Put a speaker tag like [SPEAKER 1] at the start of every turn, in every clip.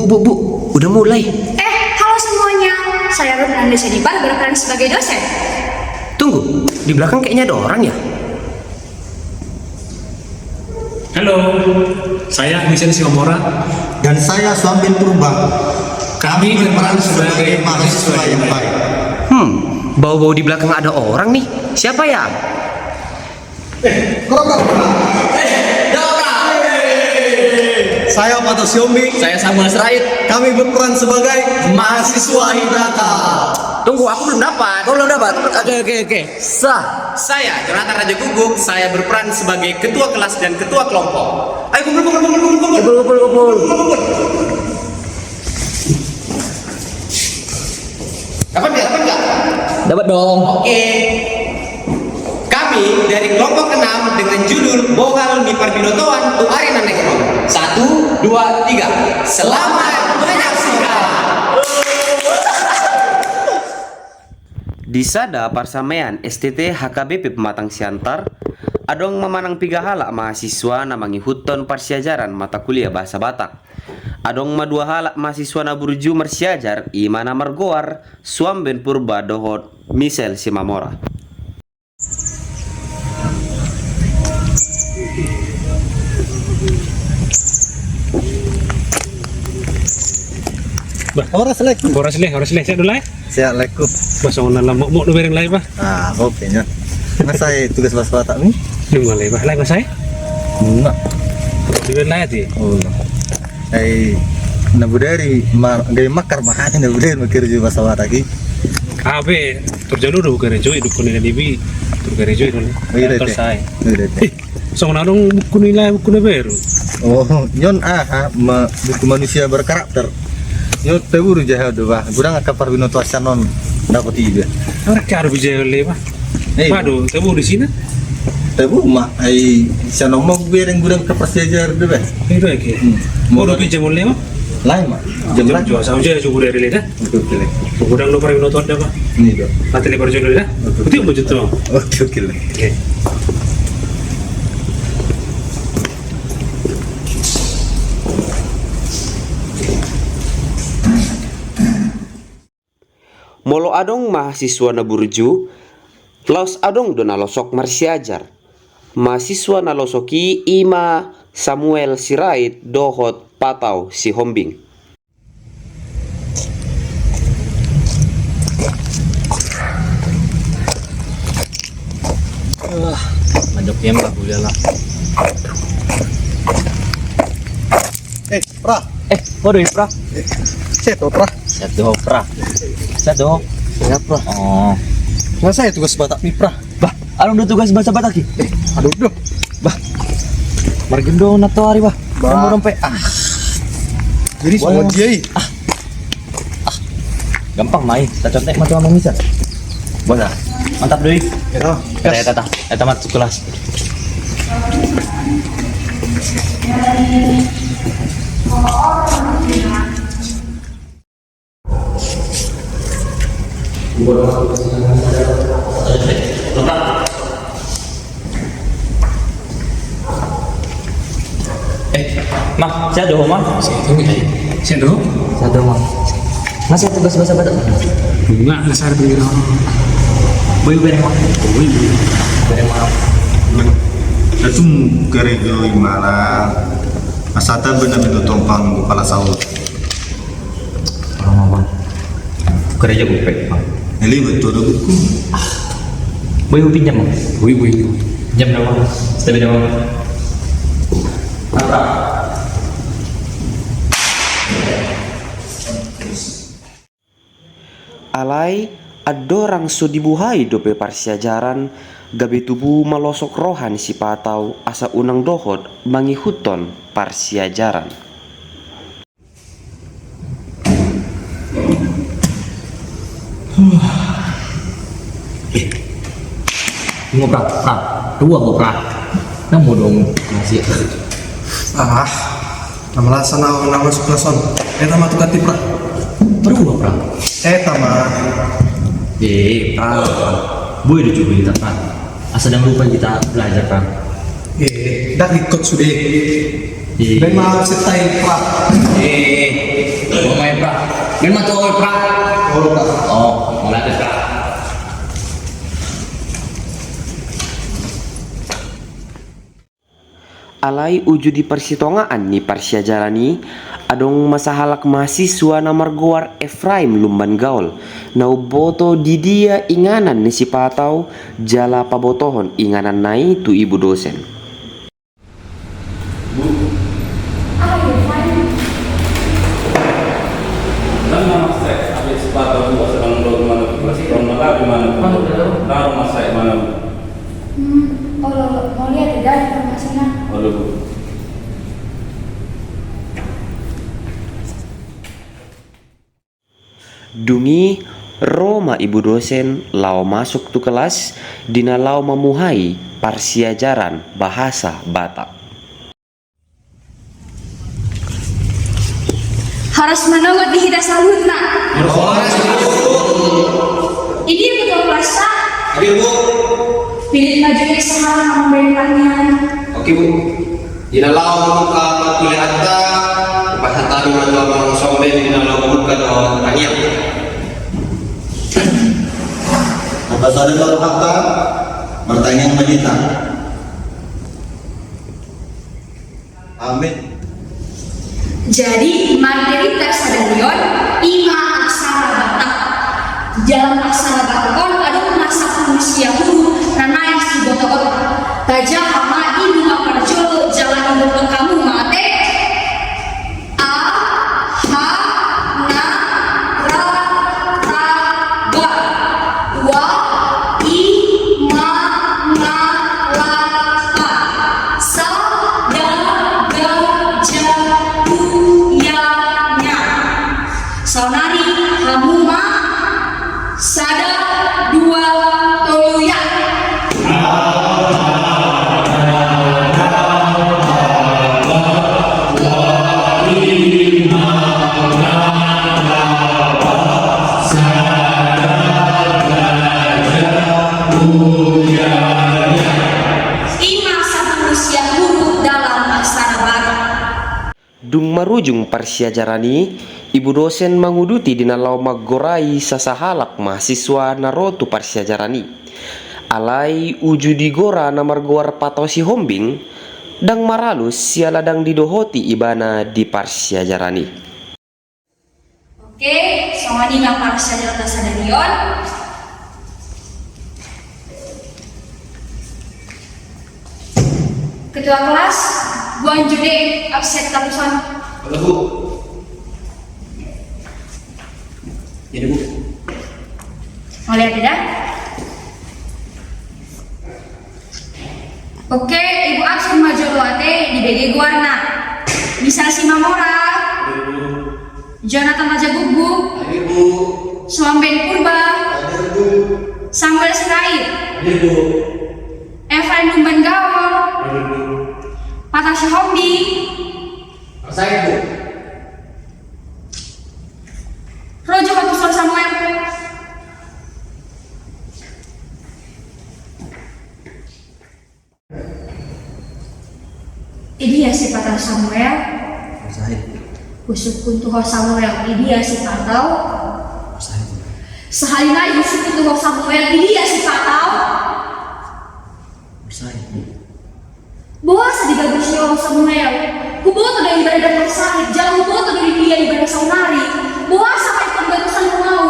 [SPEAKER 1] Bu, udah mulai.
[SPEAKER 2] Halo semuanya. Saya Ruth Nandesa Dibar berperan sebagai dosen.
[SPEAKER 1] Tunggu, di belakang kayaknya ada orang ya?
[SPEAKER 3] Halo, saya Michelle Siomora.
[SPEAKER 4] Dan saya Suambin Purba.
[SPEAKER 3] Kami berperan sebagai
[SPEAKER 4] mahasiswa yang baik.
[SPEAKER 1] Bau-bau di belakang ada orang nih. Siapa ya?
[SPEAKER 4] Saya Pato Siomi.
[SPEAKER 5] Saya Samuel Serait.
[SPEAKER 4] Kami berperan sebagai mahasiswa Hidaka.
[SPEAKER 1] Tunggu, aku belum dapat.
[SPEAKER 5] Kau belum dapat? Oke. Sah.
[SPEAKER 6] Saya Jonathan Raja Guguk, saya berperan sebagai ketua kelas dan ketua kelompok. Ayo kumpul.
[SPEAKER 5] Kumpul.
[SPEAKER 6] Dapat nggak?
[SPEAKER 5] Dapat dong.
[SPEAKER 6] Oke. Kami dari kelompok 6 dengan judul Bohal Mipar Binotoan Tu Arena Negro. 1, 2, 3. Selamat menyaksikan.
[SPEAKER 1] Di sada parsamean STT HKBP Pematang Siantar, adong memanang piga halak mahasiswa namangi huton parsiajaran mata kuliah bahasa Batak. Adong madua halak mahasiswa naburju marsiajar imana margoar Suamben Purba dohot Michelle Simamora.
[SPEAKER 4] Orang selek.
[SPEAKER 3] Horas leh, saya dulu lah.
[SPEAKER 4] Saya lekuk.
[SPEAKER 3] Basong na lamok mo no bereng lai ba?
[SPEAKER 4] Oke nya. Mas saya tugas bahasa Batak nih.
[SPEAKER 3] Nung lai ba? Lai ba saya?
[SPEAKER 4] Enggak.
[SPEAKER 3] Di bereng lai ti.
[SPEAKER 4] Oh. Nabudari gay makar mahani nabudari makir bahasa Batak ki.
[SPEAKER 3] Abe, terjadi udah bukan rejo hidup kuning dibi. Bukan rejo itu. Terus saya. Basong na dong buku nilai buku baru.
[SPEAKER 4] Oh, nyon buku manusia berkarakter. Nyon teburu jahat doa. Gurang akapar Binoto Asanon dapat ibe.
[SPEAKER 3] Mereka harus bijaya le ba? Waduh, kamu di sini?
[SPEAKER 4] Tebu Sanon mau bereng gurang ke persiajar doa.
[SPEAKER 3] Itu lagi. Mau udah pinjam le ba?
[SPEAKER 4] Lain mah. Jam lain.
[SPEAKER 3] Jual sama aja cukup dari le dah.
[SPEAKER 4] Oke.
[SPEAKER 3] Kurang lo pernah nonton apa?
[SPEAKER 4] Ini do.
[SPEAKER 3] Nanti lebar jodoh dah. Itu yang begitu.
[SPEAKER 4] Oke.
[SPEAKER 3] Oke.
[SPEAKER 1] Molo adong mahasiswa naburju, laos adong dona losok marsiajar. Mahasiswa nalosoki ima Samuel Sirait dohot patau si Hombing.
[SPEAKER 5] Majok yang lah boleh lah.
[SPEAKER 4] Pra.
[SPEAKER 5] Waduh, pra.
[SPEAKER 4] Seto pra.
[SPEAKER 5] Satu.
[SPEAKER 4] Ya pra.
[SPEAKER 5] Oh.
[SPEAKER 4] Nah saya tugas Batak nih pra.
[SPEAKER 5] Bah, alung udah tugas bahasa Batak ki.
[SPEAKER 4] Aduh doh.
[SPEAKER 5] Margindo na to ari bah. Kamu rompe.
[SPEAKER 4] Jadi semua dia.
[SPEAKER 5] Gampang main. Kita contek macam mana bisa. Boleh. Mantap deh.
[SPEAKER 4] Ya.
[SPEAKER 5] Eta masuk kelas. Mah, saya doh mah.
[SPEAKER 3] Saya dong.
[SPEAKER 5] Saya doh mah. Masih tugas bahasa Batak.
[SPEAKER 3] Enggak, dasar pengira.
[SPEAKER 5] Boy bereng mah. Bereng mah.
[SPEAKER 4] Itu gerejo imala. Asata benar itu tompang kepala sahur.
[SPEAKER 5] Orang apa? Kerja gue Pak.
[SPEAKER 4] Eli betul buku.
[SPEAKER 5] Boy pinjam mah.
[SPEAKER 3] Wih.
[SPEAKER 5] Jam berapa? Sudah berapa? Apa?
[SPEAKER 1] Alai adorang so dibuhai dope parsiajaran gabe tubuh malosok rohan si patau asa unang dohot mangi huton parsiajaran.
[SPEAKER 5] Ngoprak, dua ngoprak. Namu dong nasi.
[SPEAKER 4] Nama sana suklason. Eta mah tukati pra.
[SPEAKER 5] Baru ngoprak.
[SPEAKER 4] Eta mah.
[SPEAKER 5] Boy udah coba kita kan. Asal jangan lupa kita belajar kan.
[SPEAKER 4] Dak ikut sudah.
[SPEAKER 5] Eh.
[SPEAKER 4] Ben mau setai pra.
[SPEAKER 5] Memang cowok pra. Oh, mulai ada pra.
[SPEAKER 1] Alai uju di persitongaan ni Parsiajarani adong masahalak mahasiswa na margoar Efraim Lumban Gaul na boto di dia inganan ni si Patau jala pabotohon inganan nai tu ibu dosen.
[SPEAKER 2] Mau lihat tidak informasinya?
[SPEAKER 1] Dungi Roma ibu dosen lau masuk tu kelas dina lau memuhai Parsiajaran bahasa Batak.
[SPEAKER 2] Harus menunggu di hita salutna. Ini betul rasa.
[SPEAKER 6] Hadir Bu.
[SPEAKER 2] Pilih majunya sekarang memberi pertanyaan.
[SPEAKER 6] Oke Bu. Dina lau muka kuliah atta, pas tadi menjual bang sombe dina lau muka do tanya.
[SPEAKER 4] Ambassador Hatta bertanya menita. Amin.
[SPEAKER 2] Jadi materi tes sadarion ima aksara Batak. Dalam aksara Batak ada masa manusia guru karena yang sibotot. Tajam ama ini maparjo jalan untuk kamu mate. A ha na ra ta ga wa i ma na la ta sa da ga ja tu ya nya. Saunari kamu ma sada dua toluya. Ima satu usia guru dalam aksara Batak.
[SPEAKER 1] Dung marujung Parsiajarani, ibu dosen manguduti dina lau maggorai sasahalak mahasiswa narotu Parsiajarani. Alai uju di gora na margoar patosi hombing, dang maralus sialadang didohoti ibana di Parsiajarani.
[SPEAKER 2] Oke, songani na para sadar sadarion. Ketua kelas, Buan Jude absen tapusan.
[SPEAKER 6] Halo Bu. Ini Bu.
[SPEAKER 2] Mau lihat tidak? Oke, Ibu absen maju ate di BG Guarna. Misal si Mamora, Jonathan Raja Gugu,
[SPEAKER 6] Hadir Bu.
[SPEAKER 2] Suamben Purba,
[SPEAKER 6] Hadir Bu.
[SPEAKER 2] Samuel Sirait,
[SPEAKER 6] Hadir Bu.
[SPEAKER 2] Efraim Lumban Gaul,
[SPEAKER 6] Hadir Bu.
[SPEAKER 2] Patasya Hombi,
[SPEAKER 6] Saya Bu.
[SPEAKER 2] Rojo Katusan Samuel. Ini ya si Patau Samuel. Usuk kuntuho Samuel. Ini ya si Patau. Sehalina Yusuf kuntuho Samuel. Ini ya si Patau. Bawa sediga bersio Samuel. Kuboto dari ibadah sahid. Jauh boto dari dia ibadah saunari. Bawa sampai pembatusan mau.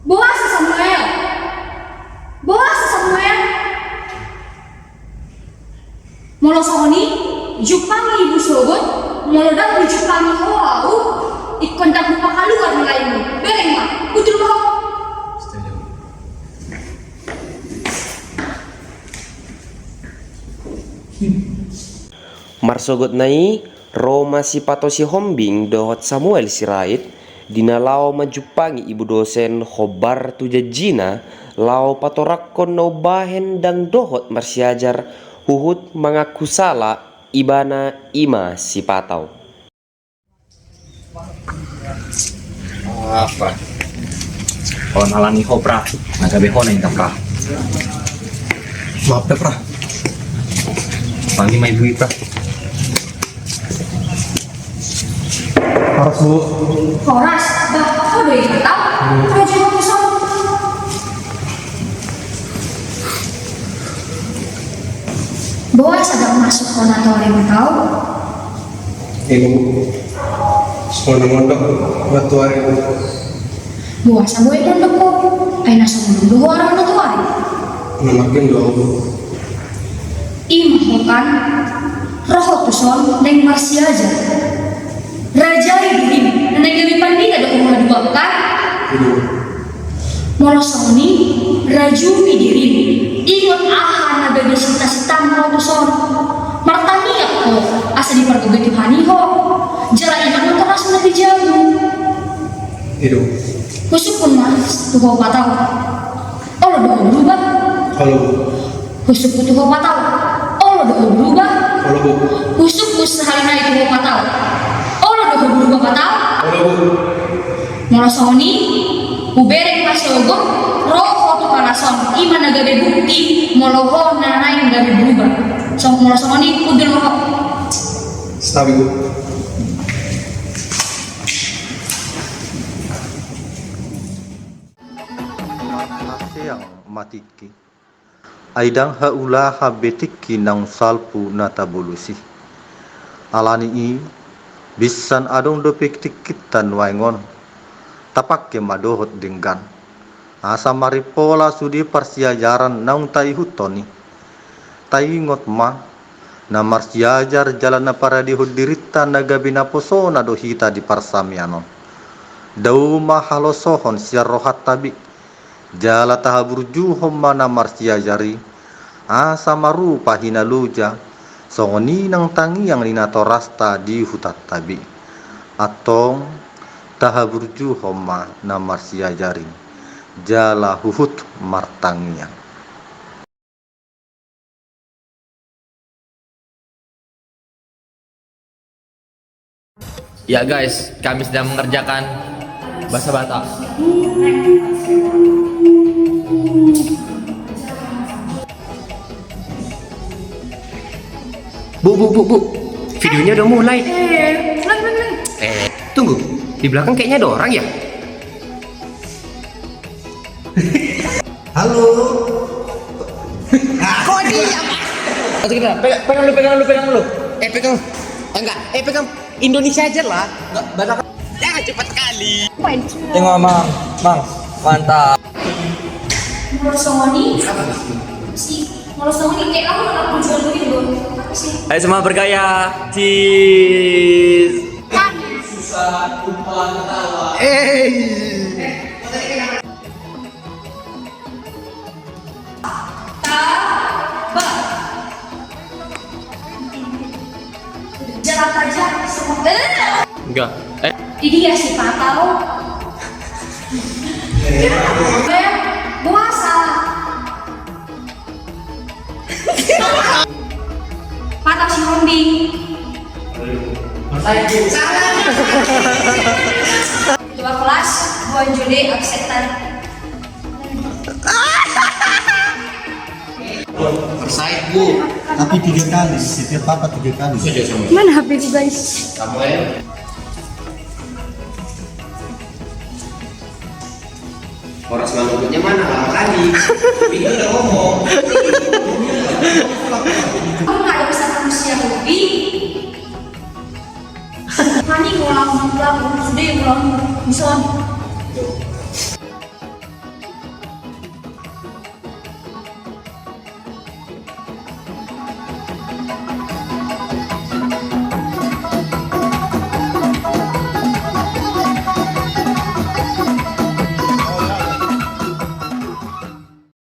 [SPEAKER 2] Bawa Samuel. Bawa Samuel. Molo sohoni, jupangi ibu sogot, molo dah jupangi hoau, ikon dah lupa keluar nilaimu. Bereng mah, utul kau.
[SPEAKER 1] Marsogot nai Roma si patosi hombing dohot Samuel Sirait dina lau majupangi ibu dosen khobar tu jajina lau patorakon no bahen dan dohot marsiajar huhut mengaku salah ibana ima si patau.
[SPEAKER 5] Apa? Oh nalani hopra, nagabe ho na intapra.
[SPEAKER 4] Maaf ya, Pra.
[SPEAKER 5] Pangi may bui pra.
[SPEAKER 3] Horas bu.
[SPEAKER 2] Horas, bah, kau udah ingat tau? Raja Horas. Boas sedang masuk konatorium kau.
[SPEAKER 3] Ibu. Sekolah mondok batu hari.
[SPEAKER 2] Boas saboy pondok kau. Ay nasa mundo orang na tuwari.
[SPEAKER 3] Namakin doa bu.
[SPEAKER 2] Imahokan roho tuson neng marsiaja. Raja ibuin neng gabi pandi kada umah dua kan?
[SPEAKER 3] Ibu.
[SPEAKER 2] Molosoni raju midirin. Ingat ahan na bebe sita-sita roho tuson. Martani ako asa di pergoga Tuhani ho. Jala iman mo terasa lebih jauh.
[SPEAKER 3] Ibu.
[SPEAKER 2] Kusuk pun mas tuho patau. Olo doho berubah.
[SPEAKER 3] Kalau bu.
[SPEAKER 2] Kusuk pun tuho patau. Olo doho berubah.
[SPEAKER 3] Kalau bu.
[SPEAKER 2] Kusuk pun sehari na tuho patau. Olo doho berubah patau.
[SPEAKER 3] Kalau bu.
[SPEAKER 2] Molosoni ubereng masogo roho tu kalason iman nagabe bukti moloho nanay nagabe berubah. So molosoni udel roho.
[SPEAKER 3] Stabil bu.
[SPEAKER 4] Yang matiki aidang haula habetiki nang salpu natabulusi alani i bisan adong dopik tikitan waingon tapak ke madohot denggan asa maripola sudi parsiajaran naung tai hutoni tai ngot ma na marsiajar jalan na para di hudirita nagabina posona dohita di parsamianon dau mahalosohon siar rohat tabi jala tahaburju homana marsiajari asa marupa hinaluja songoni nang tangi yang linatorasta di hutat tabi atong tahaburju homma na marsiajari jala huhut martangian.
[SPEAKER 7] Ya guys, kami sedang mengerjakan bahasa Batak.
[SPEAKER 6] Bu. Videonya udah mulai. Tunggu. Di belakang kayaknya ada orang ya?
[SPEAKER 4] Halo.
[SPEAKER 6] Kok diam?
[SPEAKER 7] Pegang dulu.
[SPEAKER 6] Pegang. Enggak, pegang Indonesia aja lah. Enggak Batak. Ya, cepat sekali.
[SPEAKER 7] Tengok mang, mantap.
[SPEAKER 2] Molosoni si molosoni kayak kamu kenapa jual begini dong? Apa sih?
[SPEAKER 7] Ayo semua bergaya. Cheese.
[SPEAKER 2] Jalan aja semua.
[SPEAKER 7] Enggak.
[SPEAKER 2] Ini ya si patau. Puasa. Patau si hombing. Coba kelas, buan jode absetan.
[SPEAKER 6] Bersaing, Bu.
[SPEAKER 4] Tapi 3 kali, setiap papa 3 kali.
[SPEAKER 2] Mana HP ku guys?
[SPEAKER 6] Samuel. Horas manutnya mana? Lama kali. Ini udah ngomong.
[SPEAKER 2] Kamu nggak ada pesan manusia hobi? Hani kalau pulang sudah pulang bisa